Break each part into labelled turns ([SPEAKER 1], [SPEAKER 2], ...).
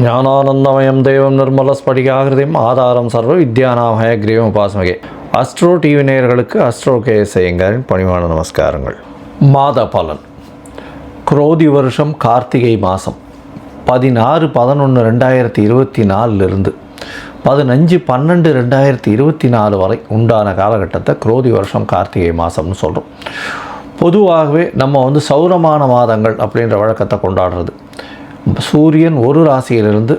[SPEAKER 1] ஞானானந்தமயம் தெய்வம் நிர்மலஸ்படிகாகிருதியும் ஆதாரம் சர்வ வித்யானாம் ஹயக்ரீவம் உபாசமகே. அஸ்ட்ரோ டிவி நேயர்களுக்கு அஸ்ட்ரோ கேஎஸ் ஐயங்காரின் பணிவான நமஸ்காரங்கள். மாத பலன். குரோதி வருஷம் கார்த்திகை மாதம் 16/11/2024 15/12/2024 வரை உண்டான காலகட்டத்தை குரோதி வருஷம் கார்த்திகை மாதம்னு சொல்கிறோம். பொதுவாகவே நம்ம சௌரமான மாதங்கள் அப்படின்ற வழக்கத்தை கொண்டாடுறது. சூரியன் ஒரு ராசியிலிருந்து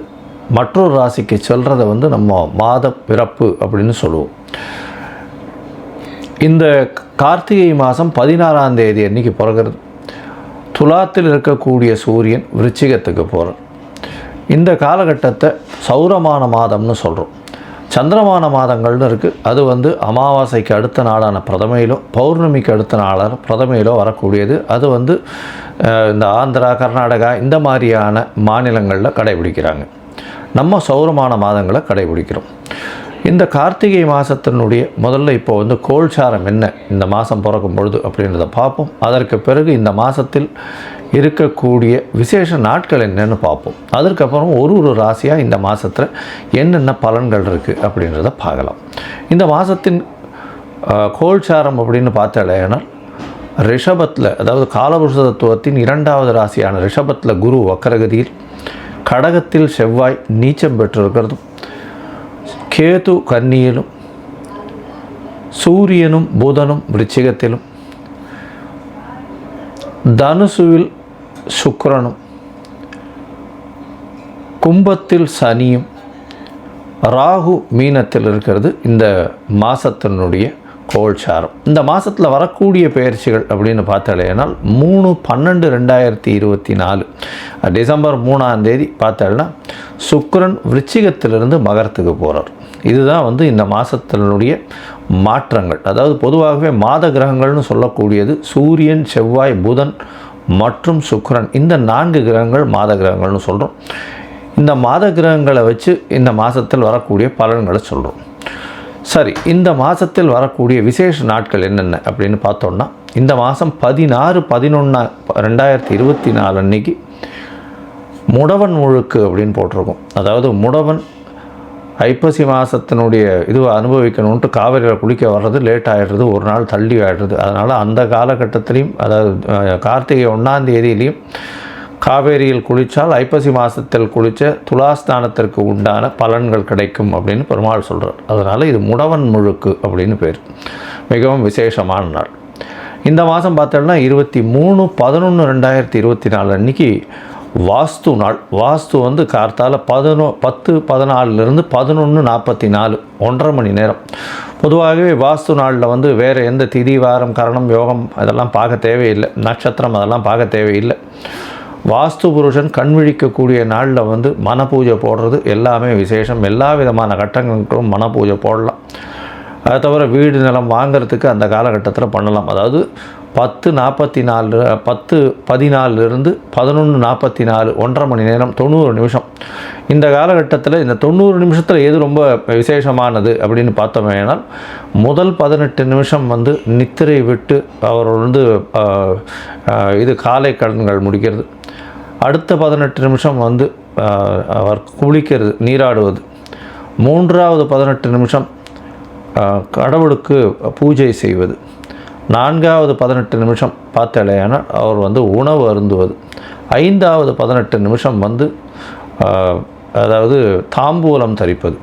[SPEAKER 1] மற்றொரு ராசிக்கு செல்றதை நம்ம மாத பிறப்பு அப்படின்னு சொல்லுவோம். இந்த கார்த்திகை மாதம் 16ஆம் தேதி அன்றைக்கி பிறகுறது. துலாத்தில் இருக்கக்கூடிய சூரியன் விருச்சிகத்துக்கு போகிறார். இந்த காலகட்டத்தை சௌரமான மாதம்னு சொல்கிறோம். சந்திரமான மாதங்கள்னு இருக்குது. அது அமாவாசைக்கு அடுத்த நாளான பிரதமையிலோ பௌர்ணமிக்கு அடுத்த நாளான பிரதமையிலோ வரக்கூடியது. அது இந்த ஆந்திரா, கர்நாடகா இந்த மாதிரியான மாநிலங்களில் கடைபிடிக்கிறாங்க. நம்ம சௌரமான மாதங்களை கடைபிடிக்கிறோம். இந்த கார்த்திகை மாதத்தினுடைய முதல்ல இப்போ கோல்சாரம் என்ன இந்த மாதம் பிறக்கும் பொழுது அப்படின்றத பார்ப்போம். அதற்கு பிறகு இந்த மாதத்தில் இருக்கக்கூடிய விசேஷ நாட்கள் என்னென்னு பார்ப்போம். அதற்கப்புறம் ஒரு ராசியாக இந்த மாதத்தில் என்னென்ன பலன்கள் இருக்குது அப்படின்றத பார்க்கலாம். இந்த மாதத்தின் கோல்சாரம் அப்படின்னு பார்த்தாலேனா ரிஷபத்தில், அதாவது காலபுருஷ தத்துவத்தின் 2வது ராசியான ரிஷபத்தில் குரு வக்கரகதியில், கடகத்தில் செவ்வாய் நீச்சம் பெற்றிருக்கிறதும், கேது கன்னியிலும், சூரியனும் புதனும் விருச்சிகத்திலும், தனுசுவில் சுக்கிரனும், கும்பத்தில் சனியும், ராகு மீனத்தில் இருக்கிறது இந்த மாதத்தினுடைய கோல்சாரம். இந்த மாதத்தில் வரக்கூடிய பயிற்சிகள் அப்படின்னு பார்த்தாலேனால் 3/12/2024 டிசம்பர் 3ஆம் தேதி பார்த்தாலும் சுக்கிரன் விருச்சிகத்திலிருந்து மகரத்துக்கு போகிறார். இதுதான் இந்த மாதத்தினுடைய மாற்றங்கள். அதாவது பொதுவாகவே மாத கிரகங்கள்னு சொல்லக்கூடியது சூரியன், செவ்வாய், புதன் மற்றும் சுக்கிரன். இந்த 4 கிரகங்கள் மாத கிரகங்கள்னு சொல்கிறோம். இந்த மாத கிரகங்களை வச்சு இந்த மாதத்தில் வரக்கூடிய பலன்களை சொல்கிறோம். சரி, இந்த மாதத்தில் வரக்கூடிய விசேஷ நாட்கள் என்னென்ன அப்படின்னு பார்த்தோன்னா, இந்த மாதம் 16/11/2024 அன்றைக்கி முடவன் முழுக்கு அப்படின்னு போட்டிருக்கோம். அதாவது முடவன் ஐப்பசி மாதத்தினுடைய அனுபவிக்கணுன்ட்டு காவிரியில் குளிக்க வர்றது லேட் ஆகிடுறது, ஒரு நாள் தள்ளி ஆகிடுறது. அதனால் அந்த காலகட்டத்திலையும், அதாவது கார்த்திகை 1ஆம் தேதியிலையும் காவேரியில் குளித்தால் ஐப்பசி மாதத்தில் குளித்த துலாஸ்தானத்திற்கு உண்டான பலன்கள் கிடைக்கும் அப்படின்னு பெருமாள் சொல்கிறார். அதனால் இது முடவன் முழுக்கு அப்படின்னு பேர். மிகவும் விசேஷமான நாள். இந்த மாதம் பார்த்தோம்னா 23/11/2024 அன்றைக்கி வாஸ்து நாள். வாஸ்து கார்த்தால 10:14 11:44 1.5 மணி நேரம். பொதுவாகவே வாஸ்து நாளில் வேறு எந்த திதி, வாரம், கரணம், யோகம் அதெல்லாம் பார்க்க தேவையில்லை. நட்சத்திரம் அதெல்லாம் பார்க்க தேவையில்லை. வாஸ்து புருஷன் கண் விழிக்கக்கூடிய நாளில் மன பூஜை போடுறது எல்லாமே விசேஷம். எல்லா விதமான கட்டங்களுக்கும் மன பூஜை போடலாம். அதை தவிர வீடு நிலம் வாங்கிறதுக்கு அந்த காலகட்டத்தில் பண்ணலாம். அதாவது 10:14 10:14 11:44 1.5 மணி நேரம் 90 நிமிஷம். இந்த காலகட்டத்தில் இந்த 90 நிமிஷத்தில் எது ரொம்ப விசேஷமானது அப்படின்னு பார்த்தோமேனால், முதல் 18 நிமிஷம் நித்திரை விட்டு அவர் காலை கடன்கள் முடிக்கிறது. அடுத்த 18 நிமிஷம் அவர் குளிக்கிறது, நீராடுவது. 3வது 18 நிமிஷம் கடவுளுக்கு பூஜை செய்வது. 4வது 18 நிமிஷம் பார்த்தாலேயான அவர் உணவு அருந்துவது. 5வது 18 நிமிஷம் அதாவது தாம்பூலம் தரிப்பது.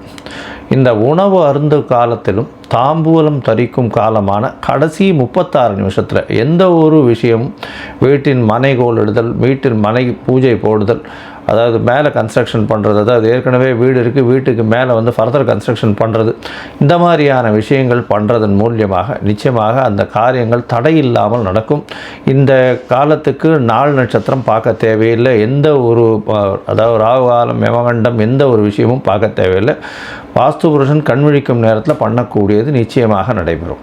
[SPEAKER 1] இந்த உணவு அருந்து காலத்திலும் தாம்பூலம் தரிக்கும் காலமான கடைசி 36 நிமிஷத்தில் எந்த ஒரு விஷயமும், வீட்டின் மனை கோலிடுதல், வீட்டின் மனை பூஜை போடுதல், அதாவது மேலே கன்ஸ்ட்ரக்ஷன் பண்ணுறது, அதாவது ஏற்கனவே வீடு இருக்குது, வீட்டுக்கு மேலே ஃபர்தர் கன்ஸ்ட்ரக்ஷன் பண்ணுறது, இந்த மாதிரியான விஷயங்கள் பண்ணுறதன் மூலியமாக நிச்சயமாக அந்த காரியங்கள் தடையில்லாமல் நடக்கும். இந்த காலத்துக்கு நாள் நட்சத்திரம் பார்க்க தேவையில்லை. எந்த ஒரு அதாவது ராகு காலம், யமகண்டம் எந்த ஒரு விஷயமும் பார்க்க தேவையில்லை. வாஸ்து புருஷன் கண்விழிக்கும் நேரத்தில் பண்ணக்கூடியது நிச்சயமாக நடைபெறும்.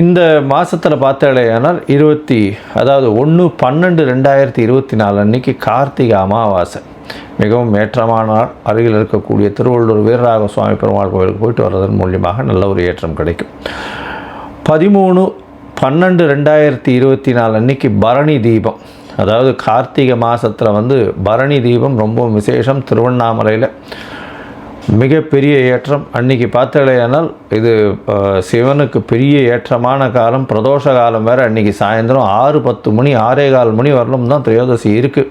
[SPEAKER 1] இந்த மாதத்தில் பார்த்தாலேயானால் 1/12/2024 அன்றைக்கி கார்த்திகை அமாவாசை. மிகவும் ஏற்றமான நாள். அருகில் இருக்கக்கூடிய திருவள்ளூர் வீரராக சுவாமி பெருமாள் கோவிலுக்கு போயிட்டு வர்றதன் மூலியமாக நல்ல ஒரு ஏற்றம் கிடைக்கும். 13/12/2024 அன்றைக்கி பரணி தீபம். அதாவது கார்த்திகை மாதத்தில் வந்து பரணி தீபம் ரொம்ப விசேஷம். திருவண்ணாமலையில் மிகப்பெரிய ஏற்றம். அன்றைக்கி பார்த்தலையானால் இது சிவனுக்கு பெரிய ஏற்றமான காலம், பிரதோஷ காலம் வேறு. அன்றைக்கி சாயந்தரம் 6:10 மணி 6:15 மணி வரலும் தான் திரையோதசி இருக்குது.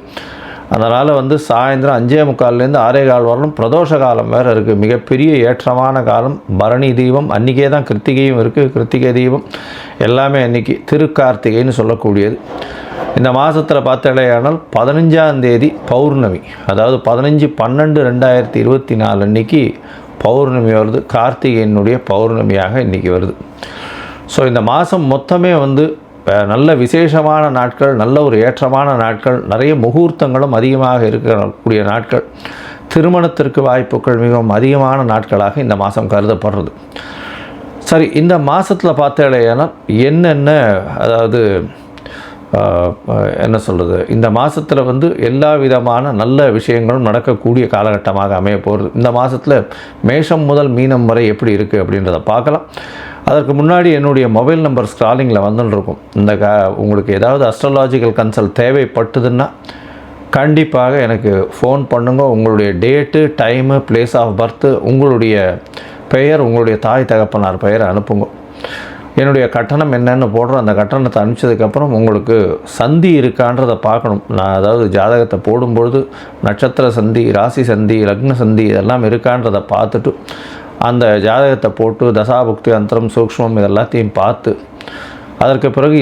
[SPEAKER 1] அதனால் வந்து சாயந்தரம் 5:45லேருந்து 6:15 வரலும் பிரதோஷ காலம் வேறு இருக்குது. மிகப்பெரிய ஏற்றமான காலம். பரணி தீபம் அன்றைக்கே தான் கிருத்திகையும் இருக்குது. கிருத்திகை தீபம் எல்லாமே அன்றைக்கி திருக்கார்த்திகைன்னு சொல்லக்கூடியது. இந்த மாதத்தில் பார்த்தலையானால் 15ஆம் தேதி பௌர்ணமி, அதாவது 15/12/2024 அன்றைக்கி பௌர்ணமி வருது. கார்த்திகையினுடைய பௌர்ணமியாக இன்றைக்கி வருது. ஸோ இந்த மாதம் மொத்தமே வந்து நல்ல விசேஷமான நாட்கள், நல்ல ஒரு ஏற்றமான நாட்கள், நிறைய முகூர்த்தங்களும் அதிகமாக இருக்கக்கூடிய நாட்கள், திருமணத்திற்கு வாய்ப்புகள் மிகவும் அதிகமான நாட்களாக இந்த மாதம் கருதப்படுறது. சரி, இந்த மாதத்தில் பார்த்தலையானா என்னென்ன, அதாவது என்ன சொல்கிறது, இந்த மாதத்தில் வந்து எல்லா விதமான நல்ல விஷயங்களும் நடக்கக்கூடிய காலகட்டமாக அமைய போகிறது. இந்த மாதத்தில் மேஷம் முதல் மீனம் வரை எப்படி இருக்குது அப்படின்றத பார்க்கலாம். அதற்கு முன்னாடி என்னுடைய மொபைல் நம்பர் ஸ்க்ராலிங்கில் வந்துட்டுருக்கும். உங்களுக்கு ஏதாவது அஸ்ட்ராலாஜிக்கல் கன்சல்ட் தேவைப்பட்டதுன்னா கண்டிப்பாக எனக்கு ஃபோன் பண்ணுங்க. உங்களுடைய date, time, place of birth, உங்களுடைய பெயர், உங்களுடைய தாய் தகப்பனார் பெயரை அனுப்புங்க. என்னுடைய கட்டணம் என்னென்னு போடுறோம். அந்த கட்டணத்தை அனுப்பிச்சதுக்கப்புறம் உங்களுக்கு சந்தி இருக்கான்றதை பார்க்கணும். நான் அதாவது ஜாதகத்தை போடும்பொழுது நட்சத்திர சந்தி, ராசி சந்தி, லக்ன சந்தி இதெல்லாம் இருக்கான்றதை பார்த்துட்டு அந்த ஜாதகத்தை போட்டு தசாபுக்தி, அந்தரம், சூக்ஷ்மம் இதெல்லாத்தையும் பார்த்து அதற்கு பிறகு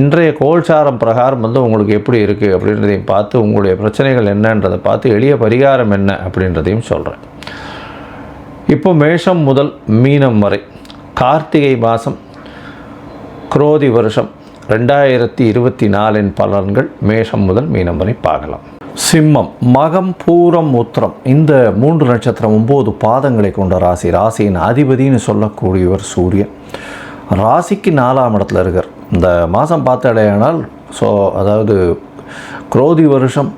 [SPEAKER 1] இன்றைய கோல்சாரம் பிரகாரம் வந்து உங்களுக்கு எப்படி இருக்குது அப்படின்றதையும் பார்த்து உங்களுடைய பிரச்சனைகள் என்னன்றதை பார்த்து எளிய பரிகாரம் என்ன அப்படின்றதையும் சொல்கிறேன். இப்போ மேஷம் முதல் மீனம் வரை கார்த்திகை மாதம் குரோதி வருஷம் 2024 பலன்கள் மேஷம் முதல் மீனம் வரை பார்க்கலாம். சிம்மம், மகம், பூரம், உத்திரம் இந்த 3 நட்சத்திரம் 9 பாதங்களை கொண்ட ராசி. ராசியின் அதிபதினு சொல்லக்கூடியவர் சூரியன். ராசிக்கு 4ஆம் இடத்துல இருக்கார். இந்த மாதம் பார்த்தாலேயானால் அதாவது குரோதி வருஷம்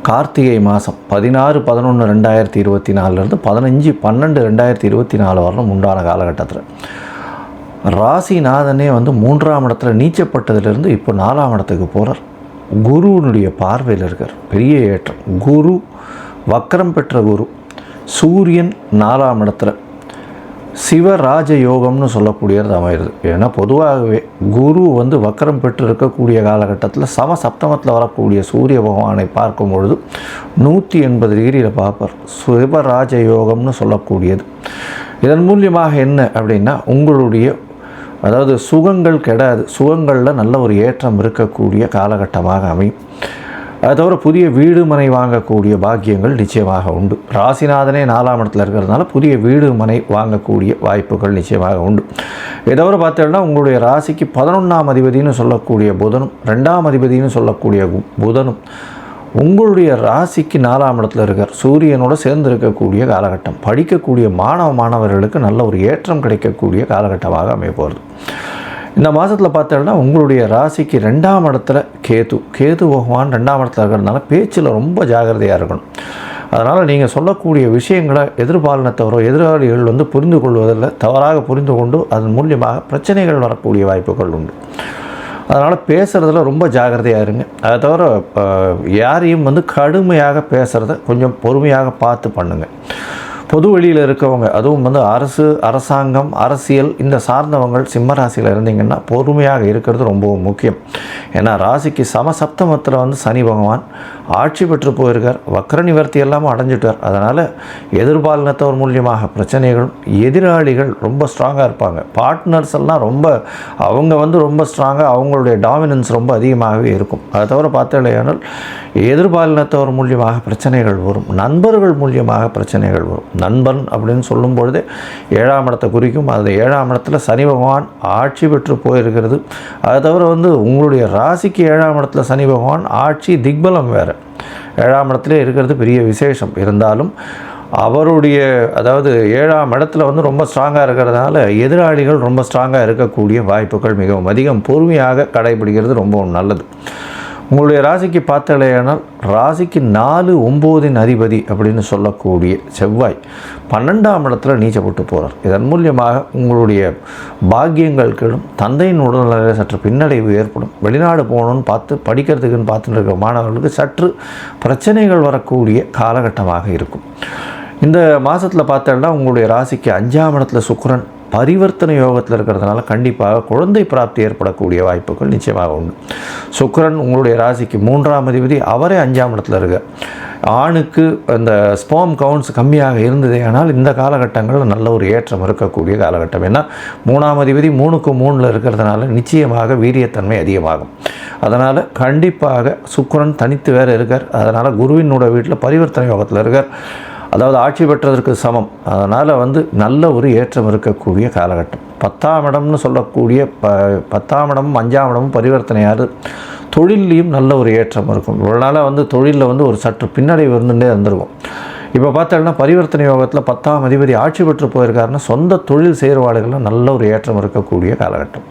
[SPEAKER 1] கார்த்திகை மாதம் 16/11/2024 15/12/2024 வரலும் உண்டான காலகட்டத்தில் ராசிநாதனே வந்து 3ஆம் இடத்துல நீச்சப்பட்டதிலிருந்து இப்போ 4ஆம் இடத்துக்கு போகிறார். குருவினுடைய பார்வையில் இருக்கார். பெரிய ஏற்றம். குரு வக்கரம் பெற்ற குரு. சூரியன் 4ஆம் இடத்துல சிவராஜ யோகம்னு சொல்லக்கூடியது அமைகிறது. ஏன்னா பொதுவாகவே குரு வந்து வக்கரம் பெற்று இருக்கக்கூடிய காலகட்டத்தில் சப்தமத்தில் வரக்கூடிய சூரிய பகவானை பார்க்கும் பொழுது 180 டிகிரியில் பார்ப்பார். சிவராஜ யோகம்னு சொல்லக்கூடியது. இதன் மூலியமாக என்ன அப்படின்னா உங்களுடைய அதாவது சுகங்கள் கெடாது. சுகங்களில் நல்ல ஒரு ஏற்றம் இருக்கக்கூடிய காலகட்டமாக அமையும். அதை தவிர புதிய வீடு மனை வாங்கக்கூடிய பாக்கியங்கள் நிச்சயமாக உண்டு. ராசிநாதனே 4ஆம் இடத்துல இருக்கிறதுனால புதிய வீடு மனை வாங்கக்கூடிய வாய்ப்புகள் நிச்சயமாக உண்டு. இதை தவிர பார்த்தோம்னா உங்களுடைய ராசிக்கு 11ஆம் அதிபதினு சொல்லக்கூடிய புதனும் 2ஆம் அதிபதினு சொல்லக்கூடிய புதனும் உங்களுடைய ராசிக்கு 4ஆம் இடத்துல இருக்கார். சூரியனோடு சேர்ந்து இருக்கக்கூடிய காலகட்டம். படிக்கக்கூடிய மாணவர்களுக்கு நல்ல ஒரு ஏற்றம் கிடைக்கக்கூடிய காலகட்டமாக அமைய போகிறது. இந்த மாதத்தில் பார்த்தோம்னா உங்களுடைய ராசிக்கு 2ஆம் இடத்துல கேது பகவான் 2ஆம் இடத்துல இருக்கிறதுனால பேச்சில் ரொம்ப ஜாகிரதையாக இருக்கணும். அதனால் நீங்கள் சொல்லக்கூடிய விஷயங்களை எதிர்பாலினத்தவரோ எதிராளிகள் வந்து புரிந்து கொள்வதில் தவறாக புரிந்து கொண்டு அதன் மூலியமாக பிரச்சனைகள் வரக்கூடிய வாய்ப்புகள் உண்டு. அதனால் பேசுகிறதுல ரொம்ப ஜாகிரதையாக இருங்க. அதை தவிர யாரையும் வந்து கடுமையாக பேசுகிறத கொஞ்சம் பொறுமையாக பார்த்து பண்ணுங்கள். பொது வெளியில் இருக்கவங்க, அதுவும் வந்து அரசாங்கம், அரசியல் இந்த சார்ந்தவங்கள் சிம்ம ராசியில் இருந்தீங்கன்னா பொறுமையாக இருக்கிறது ரொம்பவும் முக்கியம். ஏன்னா ராசிக்கு சப்தமத்தில் வந்து சனி பகவான் ஆட்சி பெற்று போயிருக்கார். வக்ர நிவர்த்தி எல்லாமே அடைஞ்சிட்டார். அதனால் எதிர்பாலினத்தவர் மூலியமாக பிரச்சனைகளும், எதிராளிகள் ரொம்ப ஸ்ட்ராங்காக இருப்பாங்க. பார்ட்னர்ஸ் எல்லாம் அவங்க வந்து ரொம்ப ஸ்ட்ராங்காக, அவங்களுடைய டாமினன்ஸ் ரொம்ப அதிகமாகவே இருக்கும். அதை தவிர பார்த்தீங்கன்னா எதிர்பாலினத்தவர் மூலியமாக பிரச்சனைகள் வரும். நண்பர்கள் மூலியமாக பிரச்சனைகள் வரும். நண்பன் அப்படின்னு சொல்லும் பொழுதே 7ஆம் இடத்தை குறிக்கும். அது 7ஆம் இடத்துல சனி பகவான் ஆட்சி பெற்று போயிருக்கிறது. அதை தவிர வந்து உங்களுடைய ராசிக்கு 7ஆம் இடத்துல சனி பகவான் ஆட்சி திக்பலம் வேறு 7ஆம் இடத்துல இருக்கிறது பெரிய விசேஷம். இருந்தாலும் அவருடைய அதாவது 7ஆம் இடத்துல வந்து ரொம்ப ஸ்ட்ராங்காக இருக்கிறதுனால எதிராளிகள் ரொம்ப ஸ்ட்ராங்காக இருக்கக்கூடிய வாய்ப்புகள் மிகவும் அதிகம். பொறுமையாக கடைபிடிக்கிறது ரொம்ப நல்லது. உங்களுடைய ராசிக்கு பார்த்தாலேயானால் ராசிக்கு 4, 9 அதிபதி அப்படின்னு சொல்லக்கூடிய செவ்வாய் 12ஆம் இடத்துல நீச்சப்பட்டு போகிறார். இதன் மூலியமாக உங்களுடைய பாக்கியங்கள் கெடும், தந்தையின் உடல்நிலையில் சற்று பின்னடைவு ஏற்படும். வெளிநாடு போகணும்னு படிக்கிறதுக்குன்னு பார்த்துட்டு இருக்கிற மாணவர்களுக்கு சற்று பிரச்சனைகள் வரக்கூடிய காலகட்டமாக இருக்கும். இந்த மாதத்தில் பார்த்தோம்னா உங்களுடைய ராசிக்கு 5ஆம் இடத்துல சுக்கிரன் பரிவர்த்தனை யோகத்தில் இருக்கிறதுனால கண்டிப்பாக குழந்தை பிராப்தி ஏற்படக்கூடிய வாய்ப்புகள் நிச்சயமாக உண்டு. சுக்கிரன் உங்களுடைய ராசிக்கு 3ஆம் அதிபதி, அவரே 5ஆம் இடத்துல இருக்கார். ஆணுக்கு அந்த ஸ்பெர்ம் கவுண்ட்ஸ் கம்மியாக இருந்ததே, ஆனால் இந்த காலகட்டங்களில் நல்ல ஒரு ஏற்றம் இருக்கக்கூடிய காலகட்டம். ஏன்னா 3ஆம் அதிபதி 3க்கு 3ல் இருக்கிறதுனால நிச்சயமாக வீரியத்தன்மை அதிகமாகும். அதனால் கண்டிப்பாக சுக்கிரன் தனித்து வேறு இருக்கார். அதனால் குருவினோட வீட்டில் பரிவர்த்தனை யோகத்தில் இருக்கார், அதாவது ஆட்சி பெற்றதற்கு சமம். அதனால் நல்ல ஒரு ஏற்றம் இருக்கக்கூடிய காலகட்டம். 10ஆம் இடம்னு சொல்லக்கூடிய 10ஆம் இடமும் 5ஆம் இடமும் பரிவர்த்தனையார் தொழிலையும் நல்ல ஒரு ஏற்றம் இருக்கும். இவ்வளோ நாளாக தொழிலில் ஒரு சற்று பின்னடைவு இருந்துகிட்டே இருந்திருக்கும். இப்போ பார்த்தோம்னா பரிவர்த்தனை யோகத்தில் 10ஆம் அதிபதி ஆட்சி பெற்று போயிருக்காருன்னா சொந்த தொழில் செயற்பாடுகளில் நல்ல ஒரு ஏற்றம் இருக்கக்கூடிய காலகட்டம்.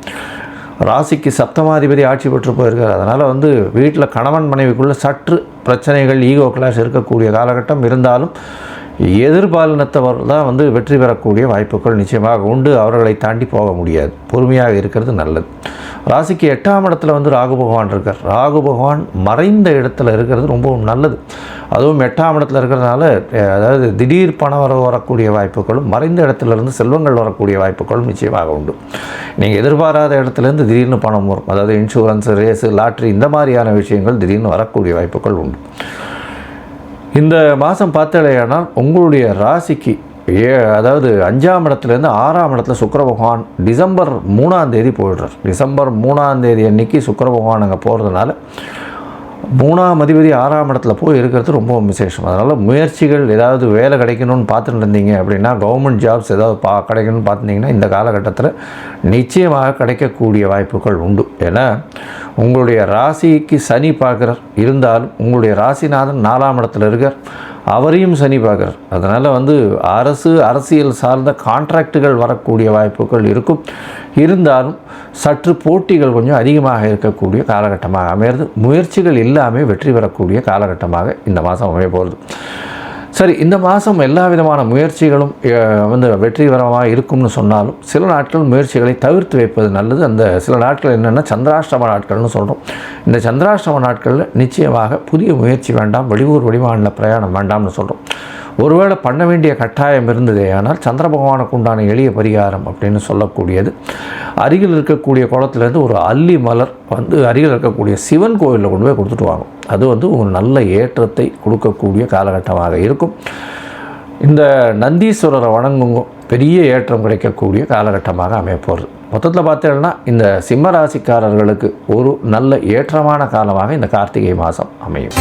[SPEAKER 1] ராசிக்கு 7ஆதிபதி ஆட்சி பெற்று போயிருக்கார். அதனால் வீட்டில் கணவன் மனைவிக்குள்ளே சற்று பிரச்சனைகள், ஈகோ கிளாஷ் இருக்கக்கூடிய காலகட்டம். இருந்தாலும் எதிர்பாலினத்தவர் தான் வெற்றி பெறக்கூடிய வாய்ப்புகள் நிச்சயமாக உண்டு. அவர்களை தாண்டி போக முடியாது. பொறுமையாக இருக்கிறது நல்லது. ராசிக்கு 8ஆம் இடத்துல ராகு பகவான் இருக்கார். ராகு பகவான் மறைந்த இடத்துல இருக்கிறது ரொம்பவும் நல்லது. அதுவும் 8ஆம் இடத்துல இருக்கிறதுனால அதாவது திடீர் பணம் வரக்கூடிய வாய்ப்புகளும், மறைந்த இடத்துலேருந்து செல்வங்கள் வரக்கூடிய வாய்ப்புகளும் நிச்சயமாக உண்டு. நீங்கள் எதிர்பாராத இடத்துலேருந்து திடீர்னு பணம் வரும். அதாவது இன்சூரன்ஸ், ரேஸு, லாட்ரி இந்த மாதிரியான விஷயங்கள் திடீர்னு வரக்கூடிய வாய்ப்புகள் உண்டு. இந்த மாதம் பார்த்தாலேயானால் உங்களுடைய ராசிக்கு அதாவது 5ஆம் இடத்துலேருந்து 6ஆம் இடத்துல சுக்கிர பகவான் டிசம்பர் 3ஆம் தேதி போயிடுறார். டிசம்பர் 3ஆம் தேதி அன்றைக்கி சுக்கிர பகவான் அங்கே போகிறதுனால 3ஆம் அதிபதி 6ஆம் இடத்துல போய் இருக்கிறது ரொம்ப விசேஷம். அதனால் முயற்சிகள், ஏதாவது வேலை கிடைக்கணும்னு பார்த்துட்டு இருந்தீங்க அப்படின்னா, கவர்மெண்ட் ஜாப்ஸ் ஏதாவது கிடைக்கணும்னு பார்த்துட்டிங்கன்னா இந்த காலகட்டத்தில் நிச்சயமாக கிடைக்கக்கூடிய வாய்ப்புகள் உண்டு. ஏன்னா உங்களுடைய ராசிக்கு சனி பார்க்குறார். இருந்தாலும் உங்களுடைய ராசிநாதன் 4ஆம் இடத்துல இருக்கார், அவரையும் சனி பார்க்குறார். அதனால் அரசியல் சார்ந்த கான்ட்ராக்டுகள் வரக்கூடிய வாய்ப்புகள் இருக்கும். இருந்தாலும் சற்று போட்டிகள் கொஞ்சம் அதிகமாக இருக்கக்கூடிய காலகட்டமாக அமையிறது. முயற்சிகள் இல்லாமல் வெற்றி பெறக்கூடிய காலகட்டமாக இந்த மாதம் அமைய போகிறது. சரி, இந்த மாதம் எல்லா விதமான முயற்சிகளும் வெற்றிகரமாக இருக்கும்னு சொன்னாலும் சில நாட்கள் முயற்சிகளை தவிர்த்து வைப்பது நல்லது. அந்த சில நாட்கள் என்னென்னா சந்திராஷ்டம நாட்கள்னு சொல்கிறோம். இந்த சந்திராஷ்டம நாட்களில் நிச்சயமாக புதிய முயற்சி வேண்டாம், வெளியூர் வெளிமாநில பிரயாணம் வேண்டாம்னு சொல்கிறோம். ஒருவேளை பண்ண வேண்டிய கட்டாயம் இருந்ததே ஆனால் சந்திர பகவானுக்கு உண்டான எளிய பரிகாரம் அப்படின்னு சொல்லக்கூடியது, அருகில் இருக்கக்கூடிய குளத்துலேருந்து ஒரு அல்லி மலர் அருகில் இருக்கக்கூடிய சிவன் கோயிலில் கொண்டு போய் கொடுத்துட்டு வாங்க. அது ஒரு நல்ல ஏற்றத்தை கொடுக்கக்கூடிய காலகட்டமாக இருக்கும். இந்த நந்தீஸ்வரரை வணங்குங்க, பெரிய ஏற்றம் கிடைக்கக்கூடிய காலகட்டமாக அமையப்போகிறது. மொத்தத்தில் பார்த்தீங்கன்னா இந்த சிம்ம ராசிக்காரர்களுக்கு ஒரு நல்ல ஏற்றமான காலமாக இந்த கார்த்திகை மாதம் அமையும்.